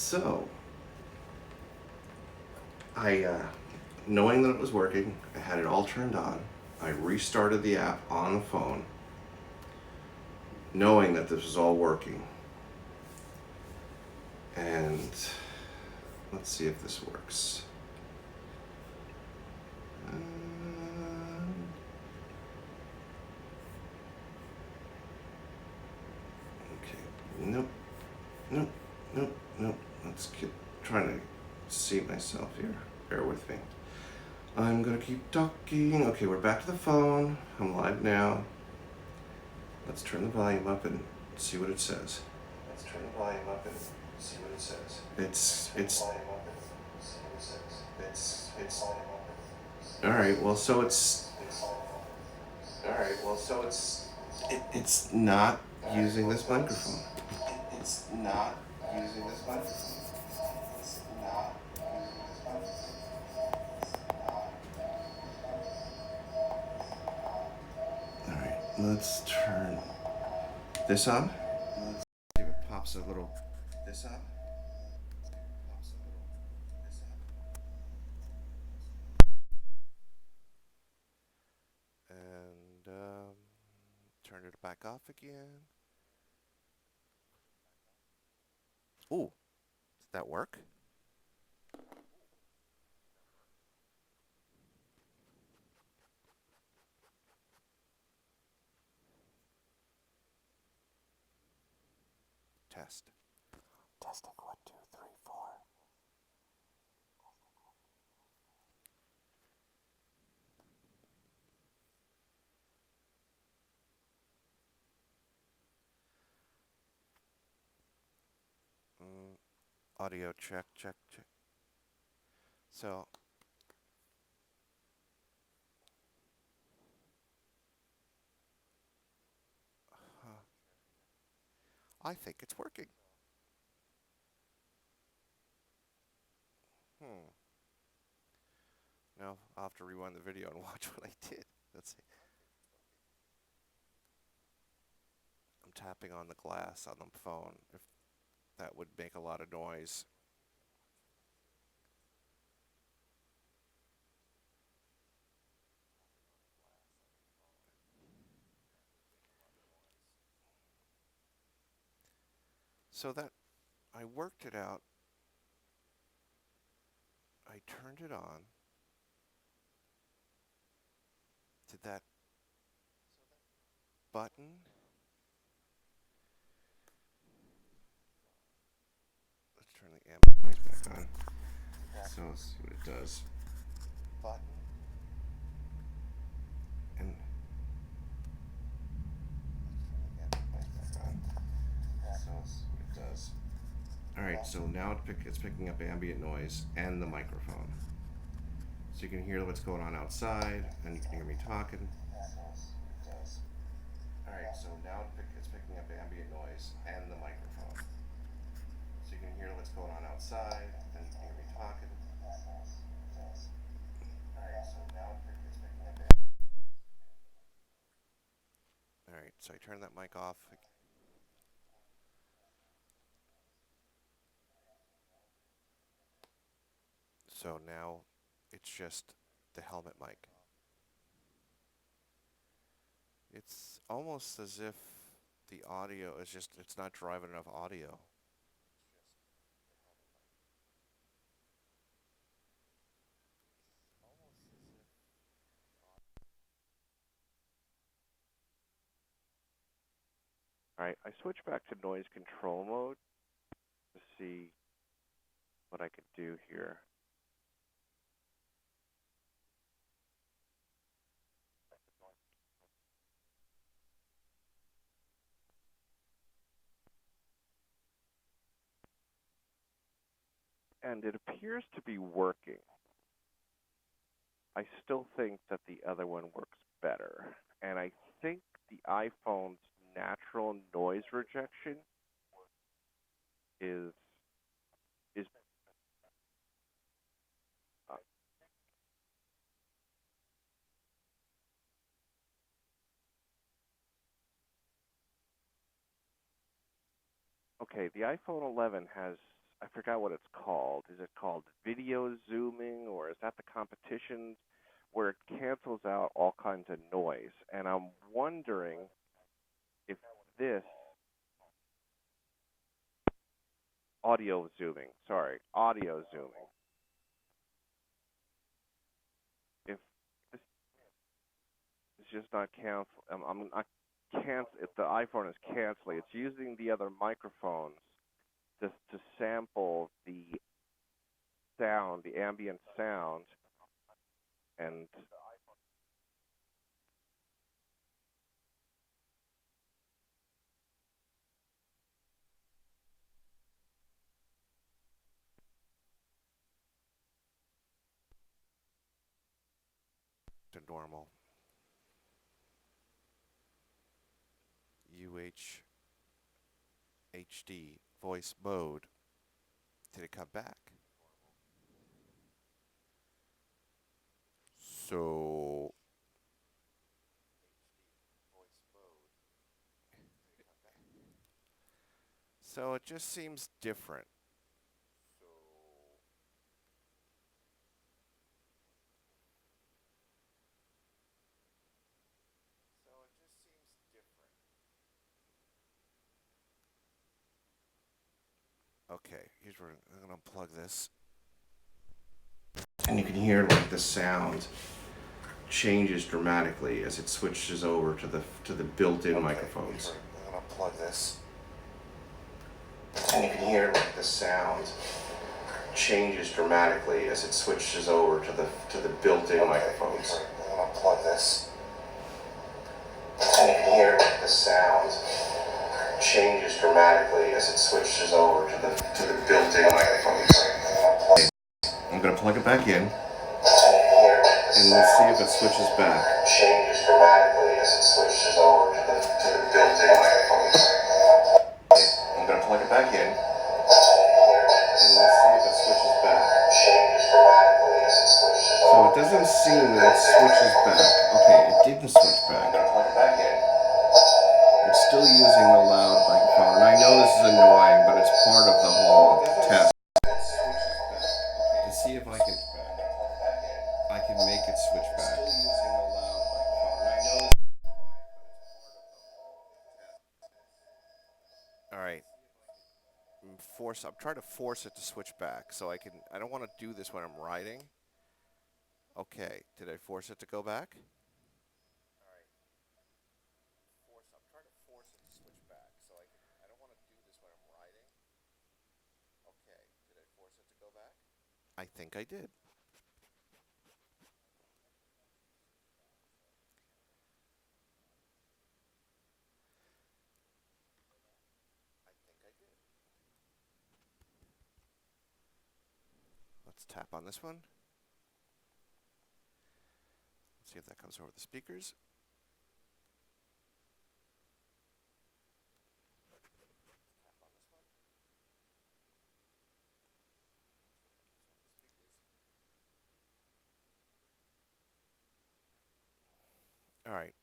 So, knowing that it was working, I had it all turned on. I restarted the app on the phone, knowing that this was all working. And let's see if this works. Okay, nope, nope, nope, nope. Let's keep trying to see myself here. Bear with me. I'm gonna keep talking. Okay, we're back to the phone. I'm live now. Let's turn the volume up and see what it says. Let's turn the volume up and see what it says. It's all right. Well, so it's not using this microphone. It's not using this microphone. It's not using this microphone. All right, let's turn this on. Let's see if it pops a little. This on. And turn it back off again. Ooh, did that work? Test. Testing 1, 2, 3, 4. Audio check, check, check. So, I think it's working. Hmm. Now I'll have to rewind the video and watch what I did. Let's see. I'm tapping on the glass on the phone. If that would make a lot of noise. So that I worked it out. I turned it on. Did that button? Let's turn the amp noise back on. So let's see what it does. Button. And so let's see what it does. All right, so now it's picking up ambient noise and the microphone. So you can hear what's going on outside, and you can hear me talking. All right, so now it's picking up ambient noise and the microphone. So you can hear what's going on outside, and you can hear me talking. All right, so now it's picking up. All right, so I turn that mic off. So now it's just the helmet mic. It's almost as if the audio is just, it's not driving enough audio. All right, I switched back to noise control mode to see what I could do here. And it appears to be working. I still think that the other one works better. And I think the iPhone's natural noise rejection is uh, okay. The iPhone 11 has I forgot what it's called. Is it called video zooming, or is that the competitions where it cancels out all kinds of noise? And I'm wondering if this audio zooming, if this is just not cancel, I'm not cancel. If the iPhone is canceling, it's using the other microphones to sample the sound, the ambient sound, and To normal. HD voice mode. Did it come back? So so it just seems different. Okay, here's where I'm gonna unplug this. And you can hear like the sound changes dramatically as it switches over to the built-in microphones. I'm gonna plug this. And you can hear like the sound changes dramatically as it switches over to the built-in microphones. I'm gonna plug this. And you can hear like the sound changes dramatically as it switches over to the built-in microphones. I'm gonna plug it back in, and let's see if it switches back. Changes dramatically as it switches over to the built-in microphones. I'm gonna plug it back in, and let's see if it switches back. Changes dramatically as it switches over. So it doesn't seem that it switches back. Okay, it didn't switch back. I'm gonna plug it back in. It's still using the loud microphone, and I know this is annoying, but it's part of the whole test. To see if I can make it switch back. All right. I'm trying to force it to switch back so I don't want to do this when I'm riding. Okay, did I force it to go back? I'm trying to force it to switch back so I don't want to do this when I'm riding. Okay, did I force it to go back? I think I did. I think I did. Let's tap on this one. Let's see if that comes over the speakers. All right.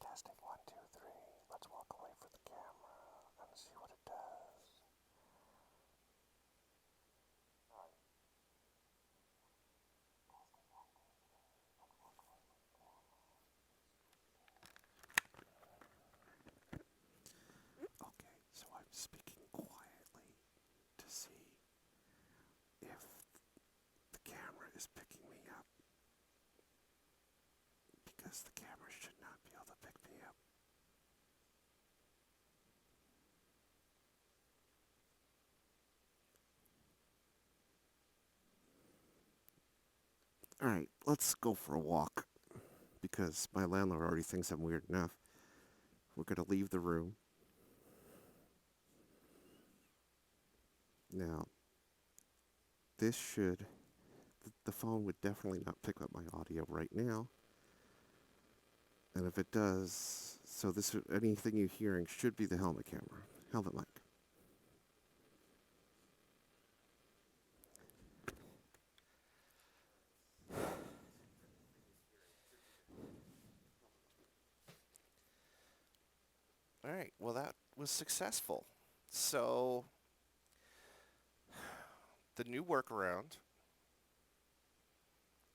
Testing 1, 2, 3. Let's walk away from the camera and see what it does. Okay, so I'm speaking quietly to see if the camera is picking me up, because the camera should not be able to pick me up. All right, let's go for a walk because my landlord already thinks I'm weird enough. We're going to leave the room. Now, the phone would definitely not pick up my audio right now. And if it does, anything you're hearing should be the helmet camera, helmet mic. All right, well, that was successful. So the new workaround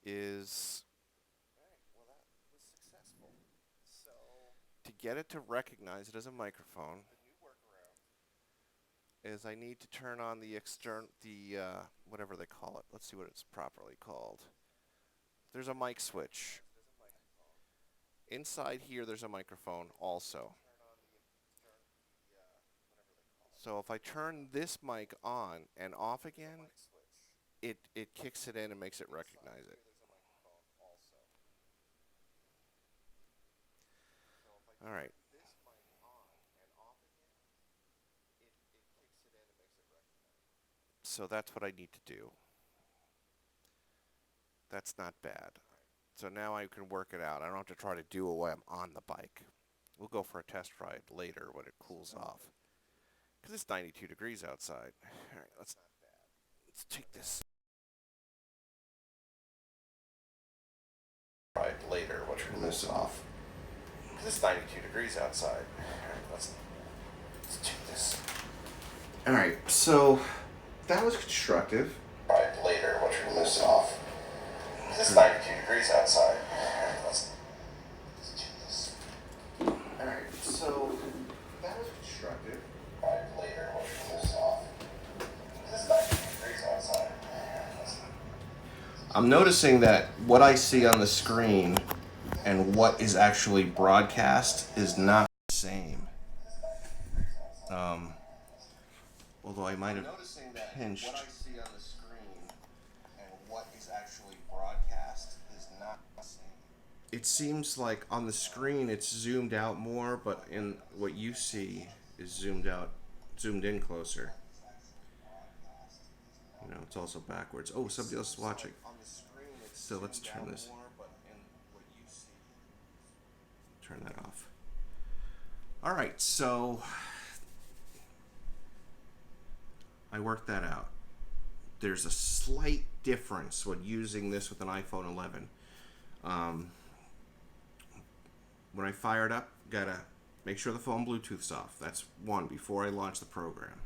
is to get it to recognize it as a microphone. Is I need to turn on the whatever they call it. Let's see what it's properly called. There's a mic switch. Inside here, there's a microphone also. So if I turn this mic on and off again, it kicks it in and makes it recognize it. All right. So that's what I need to do. That's not bad. So now I can work it out. I don't have to try to do it while I'm on the bike. We'll go for a test ride later when it cools off. Because it's 92 degrees outside. All right, let's take this ride later when it cools off. Because it's 92 degrees outside. All right, let's take this. All right, so that was constructive. Ride later when it cools off. It's 92 degrees outside. Let's do this. Alright, so that was constructive. Right later, when it cools off. It's 92 degrees outside. I'm noticing that what I see on the screen and what is actually broadcast is not the same. Although I might have pinched. It seems like on the screen it's zoomed out more, but in what you see is zoomed in closer. You know, it's also backwards. Oh, somebody else is watching. So let's turn this. Turn that off. All right, so I worked that out. There's a slight difference when using this with an iPhone 11. When I fire it up, gotta make sure the phone Bluetooth's off. That's one, before I launch the program.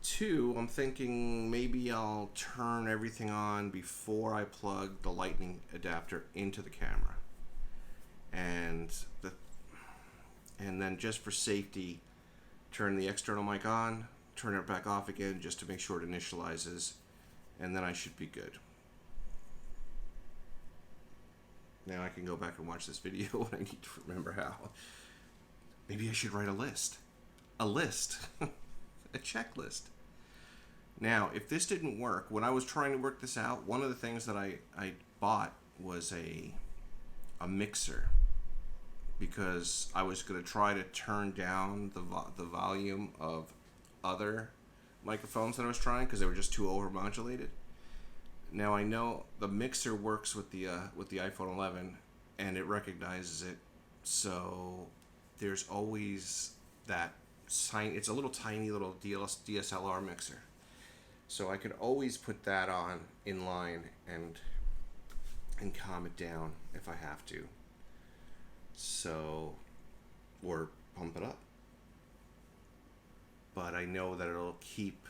Two, I'm thinking maybe I'll turn everything on before I plug the lightning adapter into the camera. And then just for safety, turn the external mic on, turn it back off again just to make sure it initializes, and then I should be good. Now I can go back and watch this video when I need to remember how. Maybe I should write a list. A list. A checklist. Now, if this didn't work, when I was trying to work this out, one of the things that I bought was a mixer, because I was going to try to turn down the volume of other microphones that I was trying because they were just too overmodulated. Now I know the mixer works with the iPhone 11 and it recognizes it, so there's always that sign. It's a little tiny little DSLR mixer, so I could always put that on in line and calm it down if I have to. So, or pump it up. But I know that it'll keep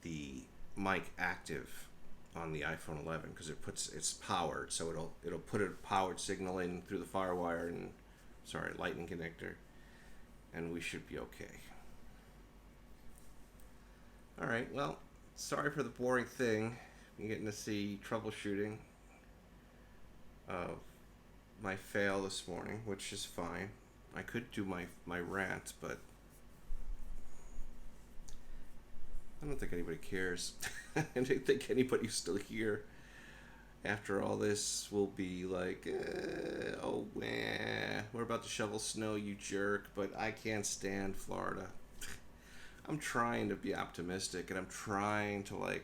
the mic active on the iPhone 11 because it's powered, so it'll put a powered signal in through the FireWire and lightning connector, and we should be okay. All right, well, sorry for the boring thing. I'm getting to see troubleshooting of my fail this morning, which is fine. I could do my rant, but I don't think anybody cares. I don't think anybody's still here after all this will be like, oh, we're about to shovel snow, you jerk, but I can't stand Florida. I'm trying to be optimistic, and I'm trying to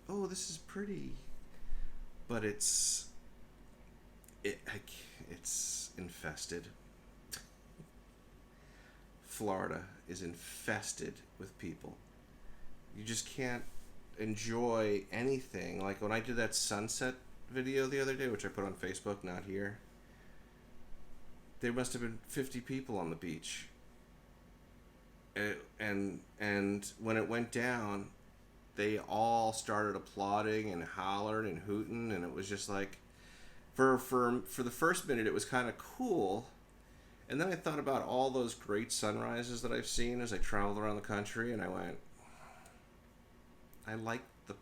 oh, this is pretty, but it's infested. Florida is infested with people. You just can't enjoy anything. Like when I did that sunset video the other day, which I put on Facebook, not here, there must have been 50 people on the beach. and when it went down, they all started applauding and hollering and hooting, and it was just like, for the first minute, it was kind of cool. And then I thought about all those great sunrises that I've seen as I traveled around the country, and I went, I like the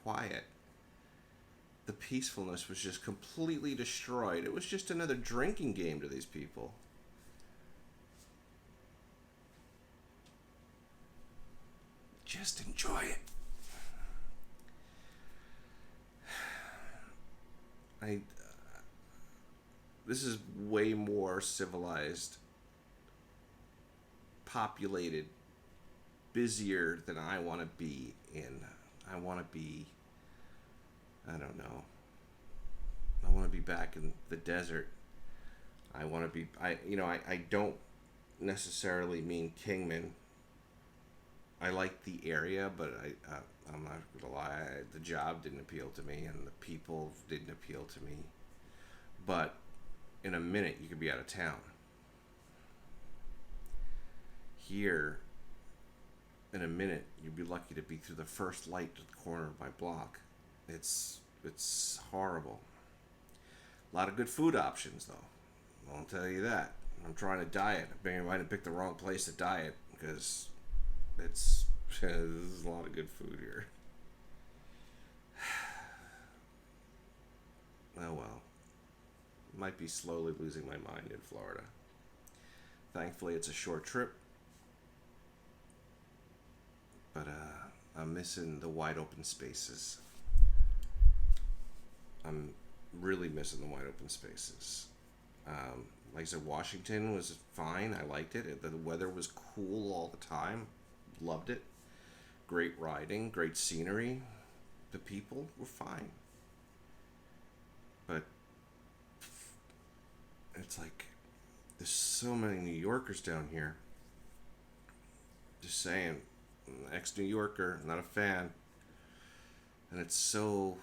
quiet. The peacefulness was just completely destroyed. It was just another drinking game to these people. Just enjoy it. I This is way more civilized, populated, busier than I want to be in. I want to be, I don't know. I want to be back in the desert. I want to be, I don't necessarily mean Kingman. I like the area, but I'm not gonna lie. The job didn't appeal to me, and the people didn't appeal to me. But in a minute, you could be out of town. Here, in a minute, you'd be lucky to be through the first light to the corner of my block. It's horrible. A lot of good food options, though. I'll tell you that. I'm trying to diet. I might have picked the wrong place to diet because there's a lot of good food here. Oh well. Might be slowly losing my mind in Florida. Thankfully, it's a short trip. But I'm missing the wide open spaces. I'm really missing the wide open spaces. Like I said, Washington was fine. I liked it. The weather was cool all the time. Loved it. Great riding, great scenery. The people were fine. But it's like there's so many New Yorkers down here. Just saying, ex-New Yorker, not a fan. And it's so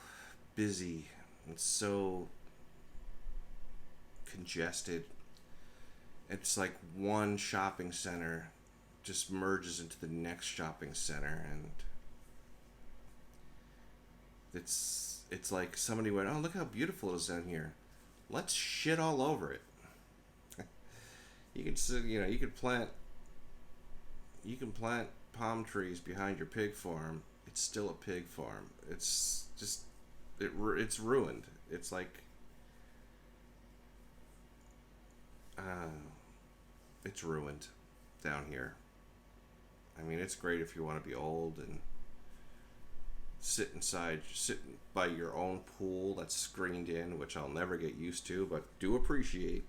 busy. It's so congested. It's like one shopping center just merges into the next shopping center, and it's like somebody went, oh, look how beautiful it is down here. Let's shit all over it. You can plant palm trees behind your pig farm. It's still a pig farm. It's just it's ruined. It's like it's ruined down here. I mean, it's great if you want to be old and sit by your own pool that's screened in, which I'll never get used to, but do appreciate.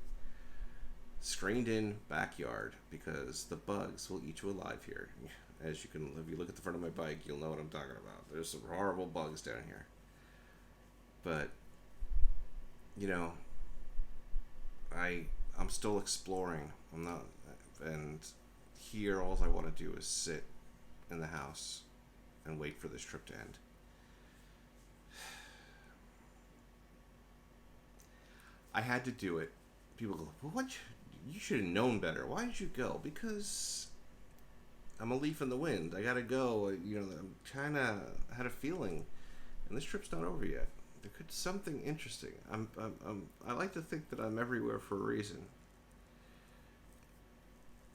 Screened in backyard, because the bugs will eat you alive here. As you can, if you look at the front of my bike, you'll know what I'm talking about. There's some horrible bugs down here. But I'm still exploring. I'm not, and here all I want to do is sit in the house and wait for this trip to end. I had to do it. People go, well, what? You should have known better. Why did you go? Because I'm a leaf in the wind. I gotta go. I'm kind of had a feeling, and this trip's not over yet. There could be something interesting. I like to think that I'm everywhere for a reason.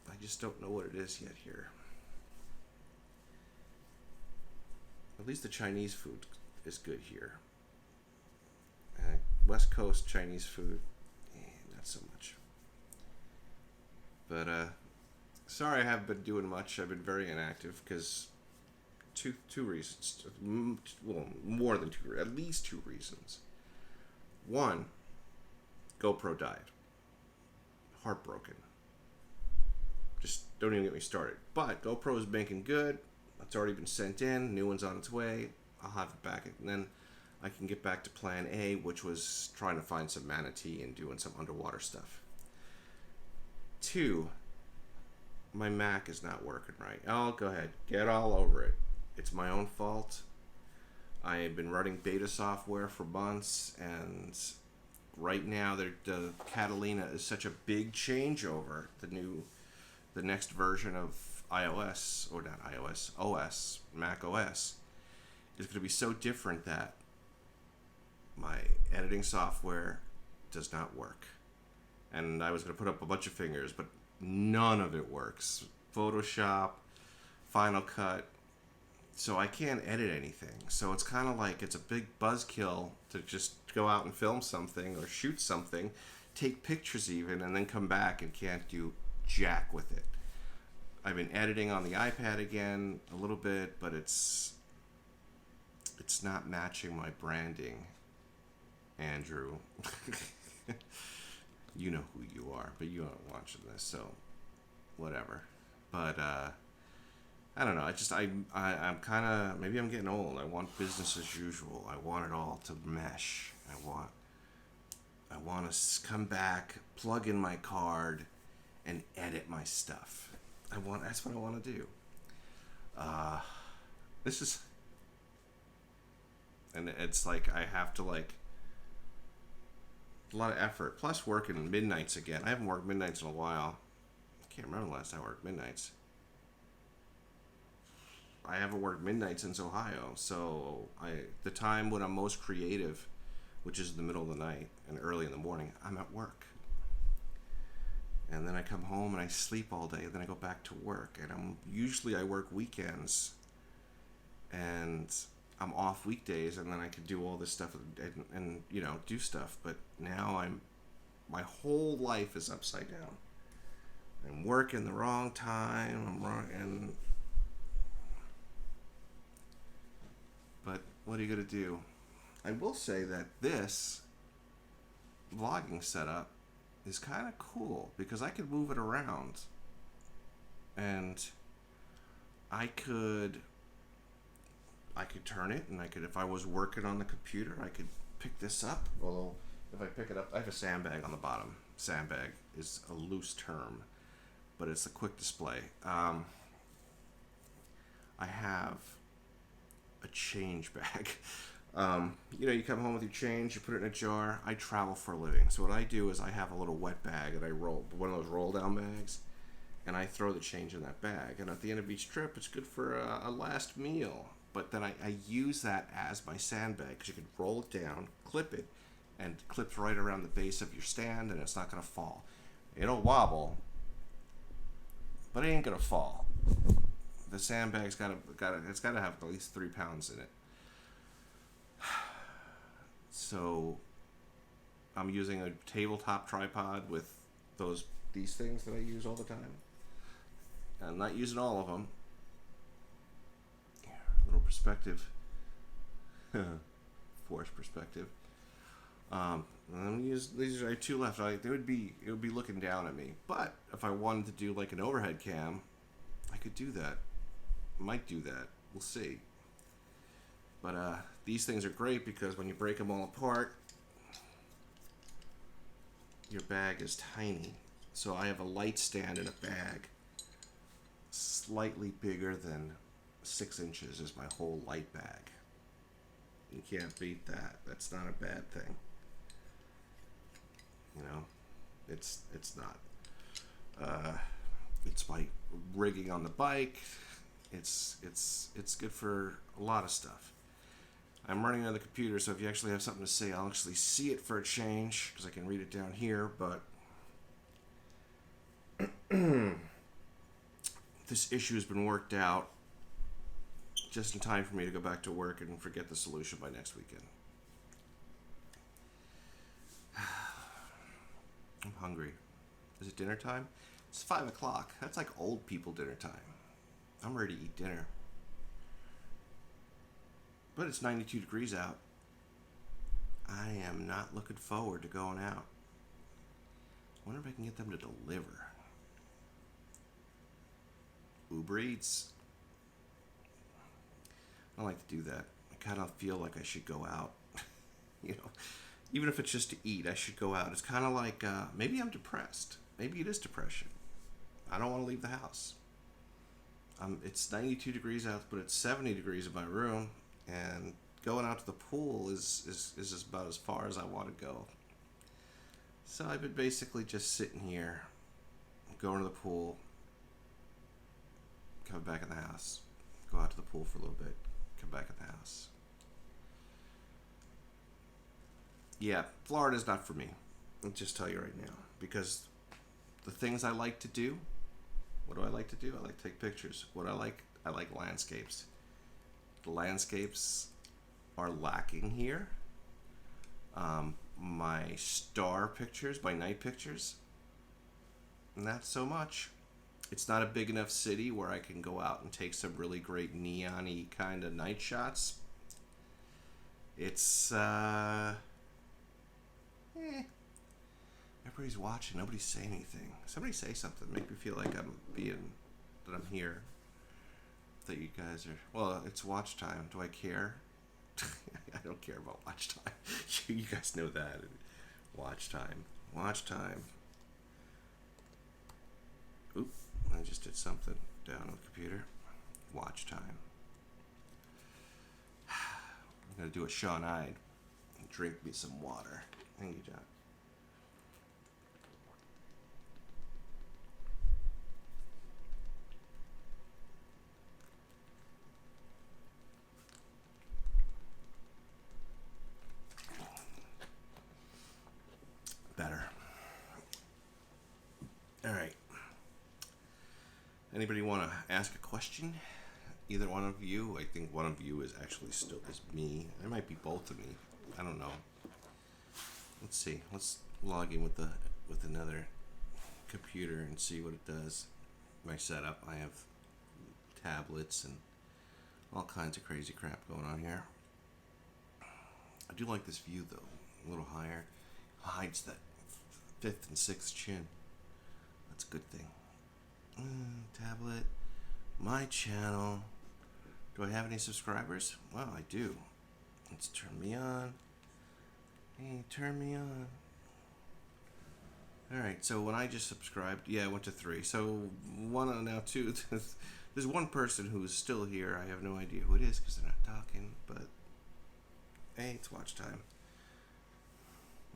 I just don't know what it is yet here. At least the Chinese food is good here. West Coast Chinese food, not so much. But sorry I haven't been doing much. I've been very inactive because two reasons. Well, more than two. At least two reasons. One, GoPro died. Heartbroken. Just don't even get me started. But GoPro is making good. It's already been sent in. New one's on its way. I'll have it back, and then I can get back to plan A, which was trying to find some manatee and doing some underwater stuff. Two, my Mac is not working right. Oh, go ahead. Get all over it. It's my own fault. I have been running beta software for months, and right now the Catalina is such a big changeover. The next version of iOS, or not iOS, OS, Mac OS, is going to be so different that my editing software does not work. And I was going to put up a bunch of fingers, but none of it works. Photoshop, Final Cut, so I can't edit anything. So it's kind of like it's a big buzzkill to just go out and film something or shoot something, take pictures even, and then come back and can't do jack with it. I've been editing on the iPad again a little bit, but it's not matching my branding, Andrew. You know who you are, but you aren't watching this, so whatever. But I don't know. I'm kind of, maybe I'm getting old. I want business as usual. I want it all to mesh. I want to come back, plug in my card, and edit my stuff. That's what I want to do. This is, and it's like I have to like a lot of effort. Plus working midnights again. I haven't worked midnights in a while. I can't remember the last time I worked midnights. I haven't worked midnight since Ohio, so the time when I'm most creative, which is the middle of the night and early in the morning, I'm at work. And then I come home and I sleep all day, and then I go back to work. And I work weekends, and I'm off weekdays, and then I can do all this stuff and do stuff. But now my whole life is upside down. I'm working the wrong time. But what are you gonna do? I will say that this vlogging setup is kind of cool because I could move it around, and I could turn it, and if I was working on the computer, I could pick this up. Although if I pick it up, I have a sandbag on the bottom. Sandbag is a loose term, but it's a quick display. I have a change bag. You come home with your change, you put it in a jar. I travel for a living, so what I do is I have a little wet bag that I roll, one of those roll down bags, and I throw the change in that bag. And at the end of each trip, it's good for a last meal. But then I use that as my sandbag, because you can roll it down, clip it, and it clips right around the base of your stand, and it's not gonna fall. It'll wobble, but it ain't gonna fall. The sandbag's gotta have at least 3 pounds in it. So I'm using a tabletop tripod with these things that I use all the time. I'm not using all of them. Little perspective, forced perspective. I'm gonna use these. Are 2 left. It would be looking down at me. But if I wanted to do like an overhead cam, I could do that. Might do that. We'll see. But these things are great because when you break them all apart, your bag is tiny. So I have a light stand in a bag slightly bigger than 6 inches is my whole light bag. You can't beat that. That's not a bad thing. It's not. It's my rigging on the bike. It's good for a lot of stuff. I'm running on the computer, so if you actually have something to say, I'll actually see it for a change, because I can read it down here, but this issue has been worked out just in time for me to go back to work and forget the solution by next weekend. I'm hungry. Is it dinner time? It's 5 o'clock. That's like old people dinner time. I'm ready to eat dinner. But it's 92 degrees out. I am not looking forward to going out. I wonder if I can get them to deliver. Uber Eats. I don't like to do that. I kind of feel like I should go out. Even if it's just to eat, I should go out. It's kind of like, maybe I'm depressed. Maybe it is depression. I don't want to leave the house. It's 92 degrees out, but it's 70 degrees in my room. And going out to the pool is about as far as I want to go. So I've been basically just sitting here, going to the pool, it back in the house. Go out to the pool for a little bit. Come back in the house. Yeah, Florida's not for me. I'll just tell you right now. Because the things I like to do, what do I like to do? I like to take pictures. What I like landscapes. The landscapes are lacking here. My star pictures, my night pictures, not so much. It's not a big enough city where I can go out and take some really great neon-y kind of night shots. It's, everybody's watching. Nobody's saying anything. Somebody say something. Make me feel like that I'm here. That you guys are, well, it's watch time. Do I care? I don't care about watch time. You guys know that. Watch time. Watch time. Oop, I just did something down on the computer. Watch time. I'm going to do a Sean Hyde and drink me some water. Thank you, John. Better. All right. Anybody want to ask a question? Either one of you. I think one of you is actually still is me. It might be both of me. I don't know. Let's see. Let's log in with another computer and see what it does. My setup. I have tablets and all kinds of crazy crap going on here. I do like this view though. A little higher. Hides that fifth and sixth chin. That's a good thing. Tablet. My channel. Do I have any subscribers? Well, I do. Let's turn me on. Hey, turn me on. Alright, so when I just subscribed, yeah, I went to 3. So one now 2. There's one person who's still here. I have no idea who it is because they're not talking, but hey, it's watch time.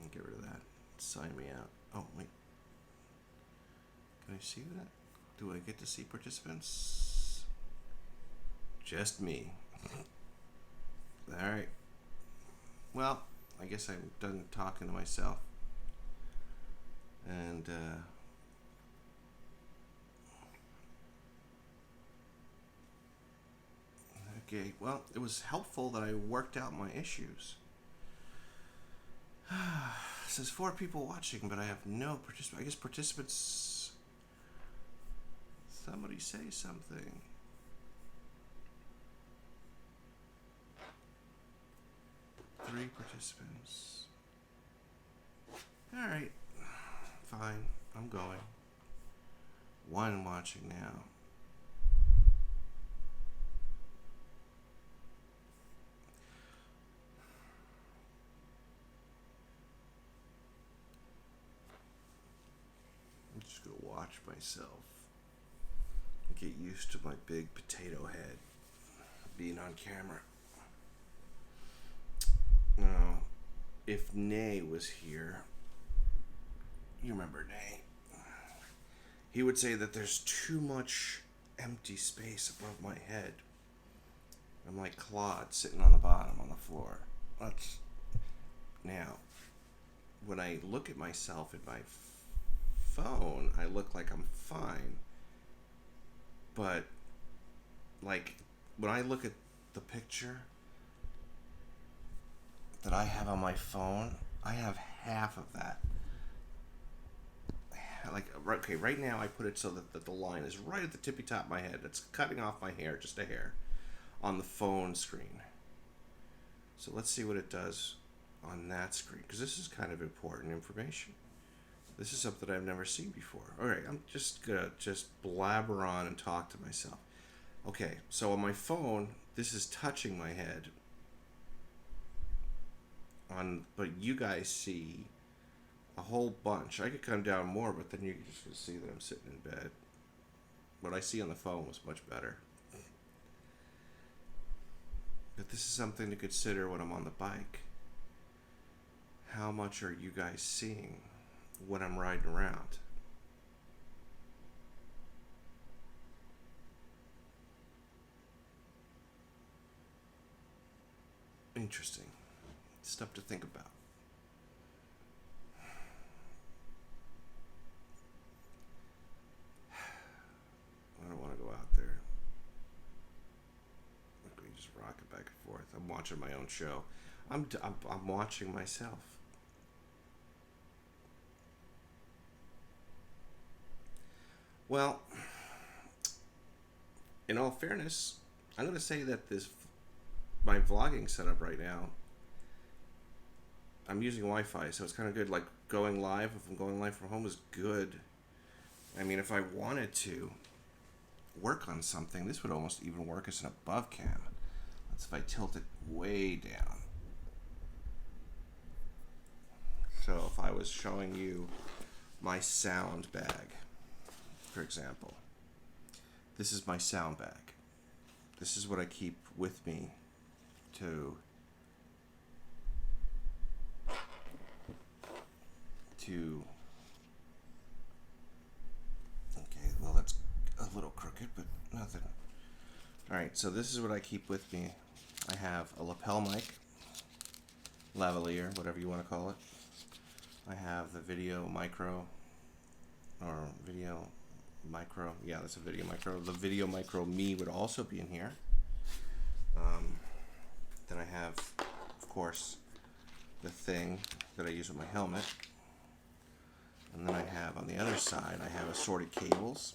I'll get rid of that. Sign me out. Oh, wait. Can I see that? Do I get to see participants? Just me. Alright. Well, I guess I'm done talking to myself. And, okay, well, it was helpful that I worked out my issues. It says 4 people watching, but I have no participants. I guess participants. Somebody say something. Three participants. Alright. Fine. I'm going. 1 watching now. I'm just going to watch myself. Get used to my big potato head being on camera. Now, if Nay was here, you remember Nay, he would say that there's too much empty space above my head. I'm like Claude sitting on the bottom on the floor. That's now, when I look at myself in my phone, I look like I'm fine. But, like, when I look at the picture that I have on my phone, I have half of that. Like, okay, right now I put it so that the line is right at the tippy top of my head. It's cutting off my hair, just a hair, on the phone screen. So let's see what it does on that screen, because this is kind of important information. This is something I've never seen before. Alright, I'm just gonna blabber on and talk to myself. Okay, so on my phone, this is touching my head. But you guys see a whole bunch. I could come down more, but then you just see that I'm sitting in bed. What I see on the phone was much better. But this is something to consider when I'm on the bike. How much are you guys seeing when I'm riding around? Interesting. Stuff to think about. I don't want to go out there. We just rock it back and forth. I'm watching my own show. I'm watching myself. Well, in all fairness, I'm going to say that my vlogging setup right now, I'm using Wi-Fi, so it's kind of good. Like going live, if I'm going live from home, is good. I mean, if I wanted to work on something, this would almost even work as an above cam. That's if I tilt it way down. So if I was showing you my sound bag, for example, this is my sound bag. This is what I keep with me to okay, well, that's a little crooked, but nothing. Alright, so this is what I keep with me. I have a lapel mic, lavalier, whatever you want to call it. I have the video micro, yeah, that's a video micro. The video micro me would also be in here. Then I have, of course, the thing that I use with my helmet. And then I have, on the other side, I have assorted cables.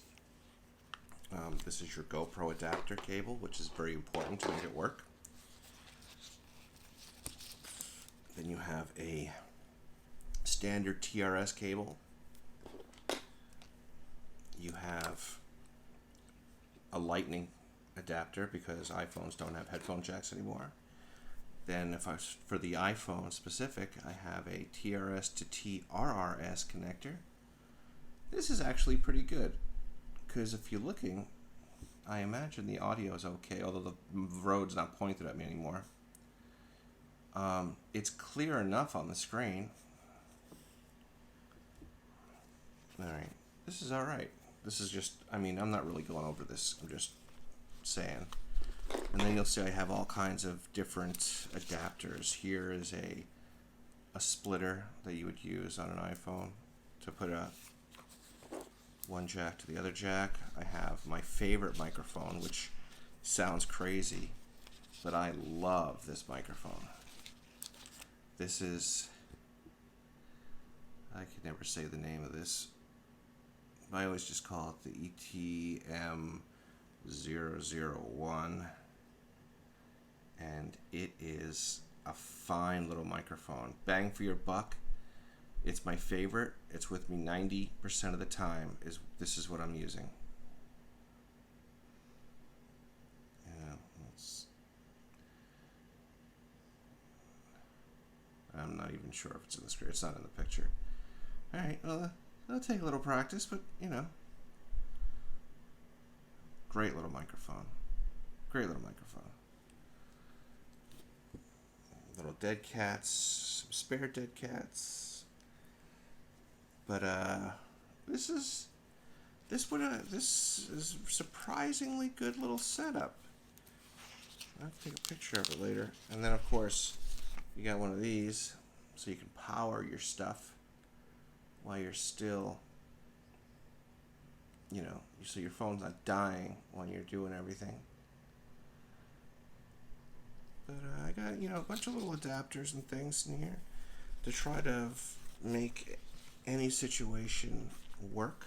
This is your GoPro adapter cable, which is very important to make it work. Then you have a standard TRS cable. You have a lightning adapter because iPhones don't have headphone jacks anymore. Then for the iPhone specific, I have a TRS to TRRS connector. This is actually pretty good because if you're looking, I imagine the audio is okay, although the road's not pointed at me anymore. It's clear enough on the screen. Alright, this is alright. This is just, I mean, I'm not really going over this, I'm just saying. And then you'll see I have all kinds of different adapters. Here is a splitter that you would use on an iPhone to put one jack to the other jack. I have my favorite microphone, which sounds crazy, but I love this microphone. This is, I can never say the name of this. I always just call it the ETM001. And it is a fine little microphone. Bang for your buck. It's my favorite. It's with me 90% of the time. This is what I'm using. Yeah, I'm not even sure if it's in the script. It's not in the picture. Alright, well, it'll take a little practice, but you know. Great little microphone. Great little microphone. Little dead cats, some spare dead cats. But this is surprisingly good little setup. I'll have to take a picture of it later. And then of course you got one of these so you can power your stuff while you're still, you know, so your phone's not dying when you're doing everything. But I got, you know, a bunch of little adapters and things in here to try to make any situation work.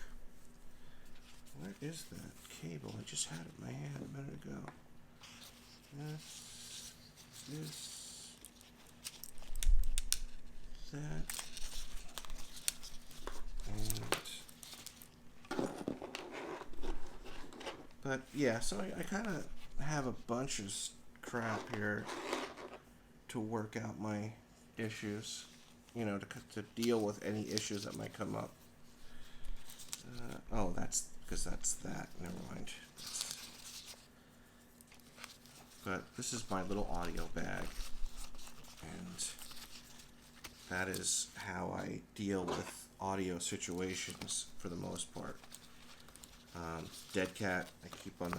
Where is that cable? I just had it in my hand a minute ago. This, that, and... But yeah, so I kind of have a bunch of crap here to work out my issues, you know, to deal with any issues that might come up. Oh, that's because that's that. Never mind. But this is my little audio bag, and that is how I deal with audio situations for the most part. Dead cat I keep on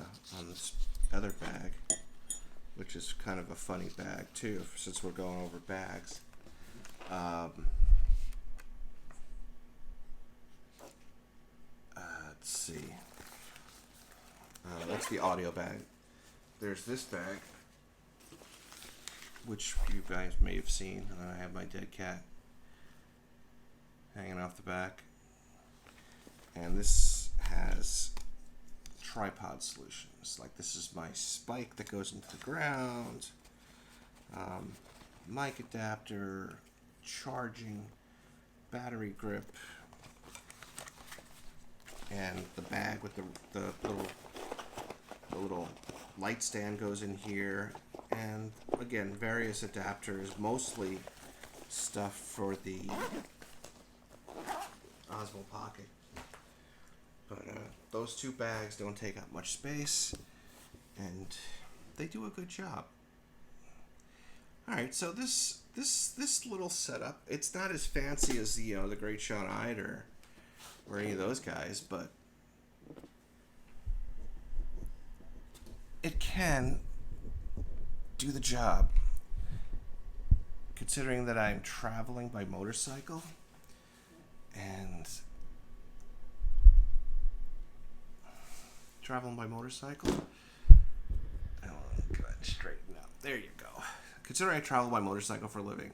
this other bag. which is kind of a funny bag too, since we're going over bags. Let's see. That's the audio bag. There's this bag, which you guys may have seen. I have my dead cat hanging off the back. And this has tripod solutions. Like, this is my spike that goes into the ground, mic adapter, charging, battery grip, and the bag with the little light stand goes in here, and again, various adapters, mostly stuff for the Osmo Pocket. But those two bags don't take up much space, and they do a good job. All right, so this little setup, it's not as fancy as the Great Shot Ide or any of those guys, but it can do the job. Considering that I'm traveling by motorcycle, and go ahead, straighten up. There you go. Considering I travel by motorcycle for a living,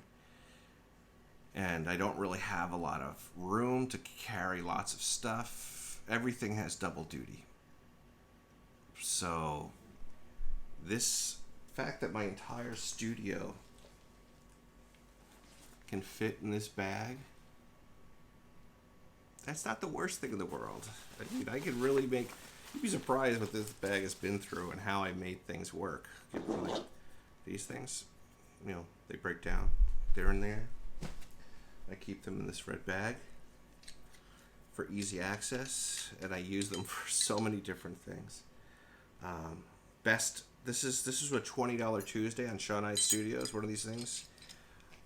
and I don't really have a lot of room to carry lots of stuff, everything has double duty. So this fact that my entire studio can fit in this bag, that's not the worst thing in the world. I mean, I can really you'd be surprised what this bag has been through and how I made things work. Like these things, they break down. They're in there. I keep them in this red bag for easy access, and I use them for so many different things. This is a $20 Tuesday on Sean Ide Studios. One of these things,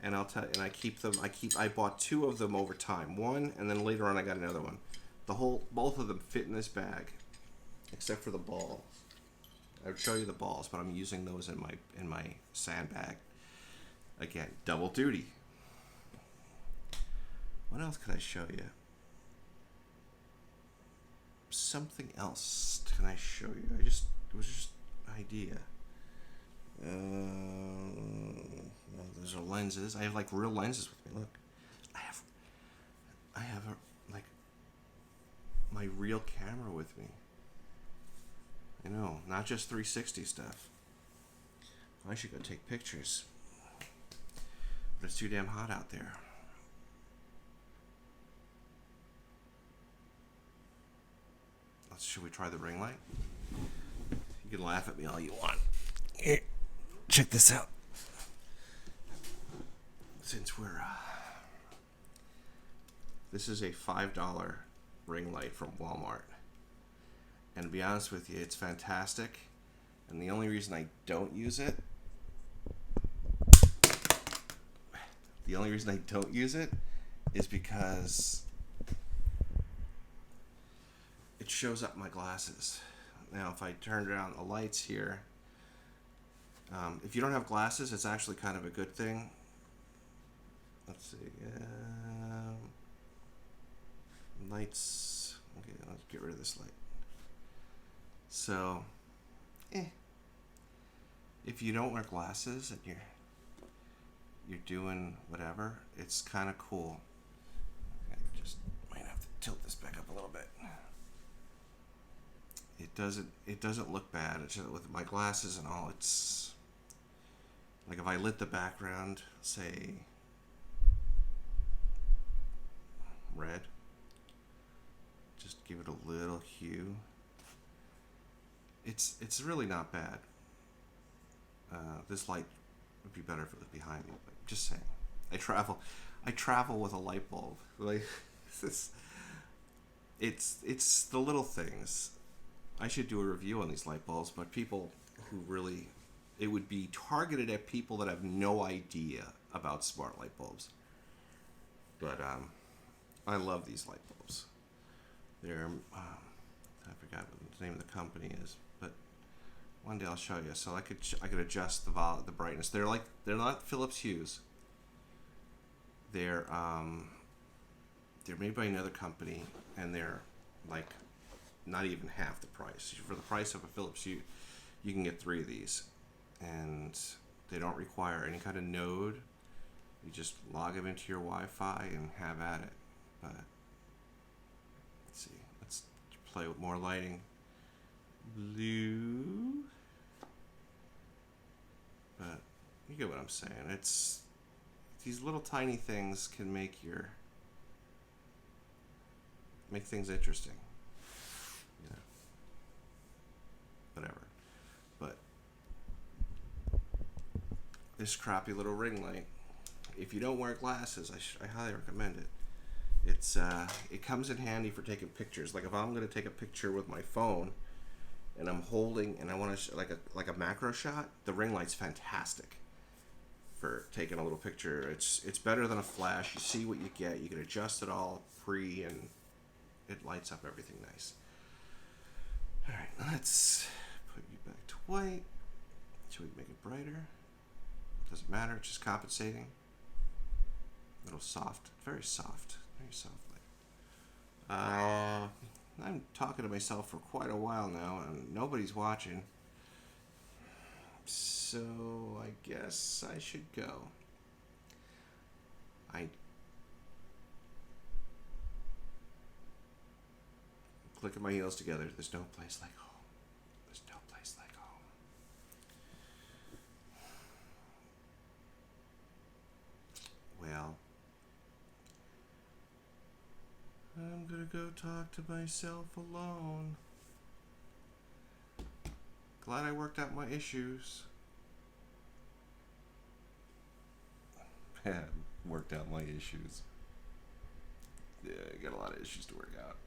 and I keep them. I bought two of them over time. One, and then later on I got another one. Both of them fit in this bag, except for the balls. I would show you the balls, but I'm using those in my sandbag. Again, double duty. What else can I show you? Something else can I show you? It was just an idea. Those are lenses. I have like real lenses with me. Look, I have my real camera with me. I know, not just 360 stuff. I should go take pictures, but it's too damn hot out there. Should we try the ring light? You can laugh at me all you want. Here, check this out. Since this is a $5 ring light from Walmart. And to be honest with you, it's fantastic. And the only reason I don't use it is because it shows up my glasses. Now, if I turn down the lights here, if you don't have glasses, it's actually kind of a good thing. Let's see. Lights. Okay, let's get rid of this light. So, if you don't wear glasses and you're doing whatever, it's kind of cool. I just might have to tilt this back up a little bit. It doesn't look bad. It's just, with my glasses and all, it's like if I lit the background, say red, just give it a little hue. It's really not bad. This light would be better if it was behind me, but just saying. I travel with a light bulb. Like it's the little things. I should do a review on these light bulbs, but people who really, it would be targeted at people that have no idea about smart light bulbs. But I love these light bulbs. They're I forgot what the name of the company is, but One day I'll show you. So I could adjust the brightness. They're not Philips Hues. They're made by another company, and they're like not even half the price. For the price of a Philips Hue, you can get 3 of these, and they don't require any kind of node. You just log them into your Wi-Fi and have at it. But let's see. Let's play with more lighting. Blue. But you get what I'm saying. It's these little tiny things can make things interesting. You know. Whatever. But this crappy little ring light, if you don't wear glasses, I highly recommend it. It comes in handy for taking pictures. Like if I'm gonna take a picture with my phone, and I'm holding, and I want to like a macro shot, the ring light's fantastic for taking a little picture. It's better than a flash. You see what you get. You can adjust it all and it lights up everything nice. All right, let's put you back to white. So we can make it brighter. Doesn't matter. It's just compensating. A little soft, very soft light. I'm talking to myself for quite a while now, and nobody's watching. So I guess I should go. Clicking my heels together. There's no place like home. There's no place like home. Well, I'm gonna go talk to myself alone. Glad I worked out my issues. Worked out my issues. Yeah, I got a lot of issues to work out.